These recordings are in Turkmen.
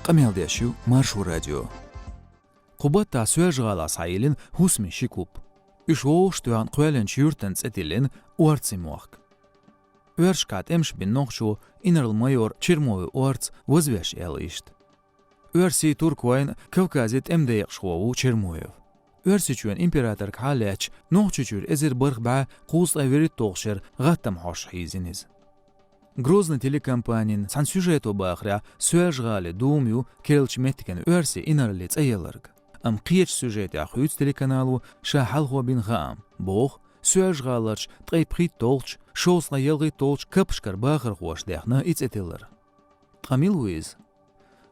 قميلداشيو مارشو راديو قبات تاسويا جغالا سايلين هوسمي شيكوب يشوش توان قوالن شيورتن تساتيلين وارتسي موخك Örşkat emş bin noqşu inarl mayor Çirmovi orts vozvesh elişt. Örsi Turkwayn Kavkazit emdeyiq şovu Çirmoyev. Örsi çün imperator Khalach noqçuçur ezir barqba qus averit toqşir ghattam hoş hiziniz. Grozny telekompanin san süjeto baxra söjgale dumyu kelchmetken örsi inarlits aylarg. Am qiech süjet axüts telekanalu şahalxo bin kham. Boq söjgalarch tqayprit tolch Шоусла елгый толч капшкар бахар хуашдяхна ицетилер. Камил Уиз.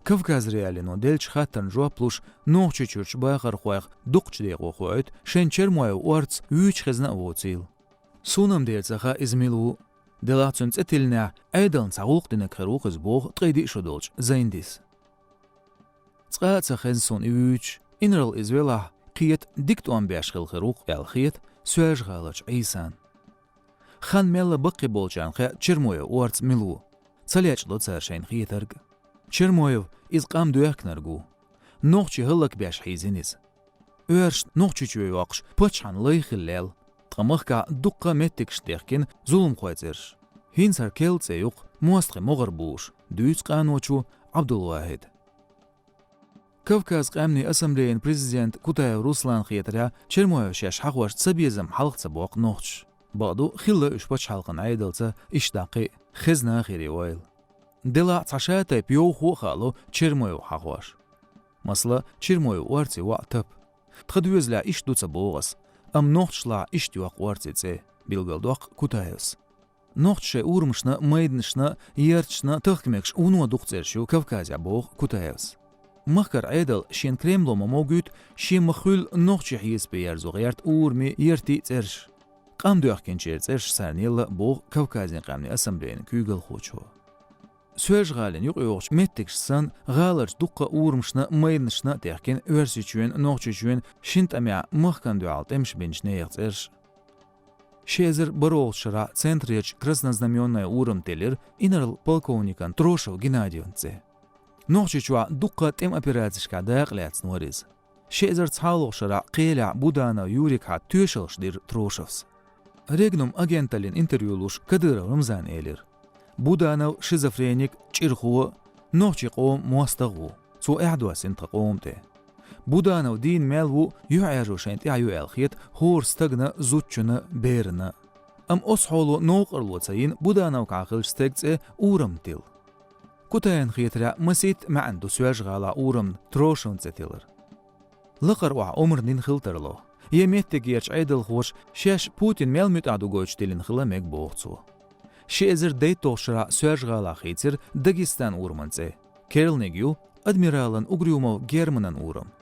Кавказ реалино дельч хаттан жуаплуш нохчучурч бахар хуайх дуқчдего хуайт шенчер мой уарц үч хезна воцил. Сунам дельцаха измилу делацун цетилня айдан сагуqдина кхарух избог тқиди шудолч зайндис. Цqaца хенсон үч инрал извела қиет диктуан бяшхил харух ялхиет сөжгалач Исан. Хан мелла бақи болчан ха Чермоев уарц милу. Цаляч лоцаршайн хиетарг. Чермоев из қам дуяхнаргу. Нохчи хыллак бяш хизиниз. Өрш нохчи чуй вақш пачан лайхиллел. Тқамахка дуққа меттикштехкин зулум хуайцерш. Хинсар келце юқ муастқи моғыр буш. Дүйц қаночу Абдулвахид. Кавказ қамни ассамблеян президент Кутаев Руслан хиетаря Чермоев шаш хақваш цабезам халқца боқ нохч. بعضو خلا إشباش حلقن عيدلتا إشتاقي خزنا خيري ويل دلا تعشاتا بيوخو خالو چرمويو حقواش مثلا چرمويو وارتي وقتب تخدوز لا إش دوتا بوغس أم نوختش لا إش ديوق وارتي تي بيلغلدوق كوتايوس نوختش أورمشنا مايدنشنا يارتشنا تخكمكش ونوا دوختيرشو كافكازيا بوغ كوتايوس مخكر عيدل شين كريملو موجود شين مخول نوختش حيز بيارزو غيرت أورمي يرتي تيرش قام دوخكن چيرتش سارنيل بو كوكازين قامني اسامبلين كوغل خوچو سوج غالن يوق يوقش متكشسن غالرش دقه اورمشنا مايدنشنا تيخكن ورسيچوين نوخچوين شينت اميا مخكن دوالت امش بنشنه يغترش شيزر برолшра центрич краснознаменная урмтелер инерл полковникан Трошев Геннадьевнце нохчичва дукка тем операцияшка даяқляц норез шезер цалошра қеля будана юрик ха төшелшдир Трошевс Регнум агенталин интервьюлуш Кадыров Рамзан элер. Буданов шизофреник чирху нохчи قوم موستغو سو اعدوا سنت قومته. Буданов دين مالو يعيرو شنت يعيو الخيت هور استغنا زوتشنا بيرنا. ام اصحولو نوقرلو تسين Буданов كاخل استغت اورمتل. كوتاين خيترا مسيت ما عنده سواج غالا اورم تروشون تتلر. لقر وع عمر نين خلترلو. يميتك يرش عيدل خوش شاش بوتين ميلمت عدو گوش تلين خلا ميك بوغتسو. شيزر دي توشرا سواج غالا خيتر داغستان اورمانتسي. كيرل نيگيو ادميرالن угрюмов германан урам.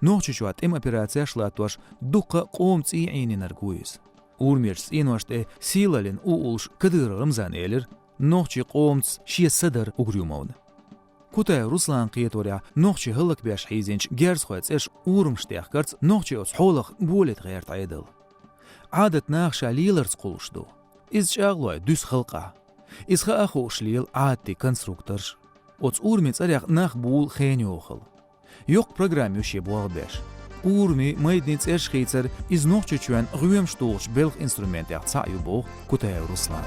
Нохчичуат им операция шлатваш дука قومц и айнинаргуис. Урмерс инваште силалин уулш Кадыров Рамзан элер нохчи قومц шиесадыр угрюмовн. Кутаев Руслан қиеторя нохчи хыллак бяш хизинч герс хоец эш урмштех карц нохчи оц холах булет герт айдыл. عادت ناخشا ليلرز قولشدو. إز شاغلوه دوس خلقه. إز خاخو شليل عادتي كونستركترش. Оц урмец арях нах бул хеньохал. Йок программ юши буалбеш. Урми майдниц эшхейцер из нохчичуэн рюем штолш белх инструмент ях цаю бог Кутаев Руслан.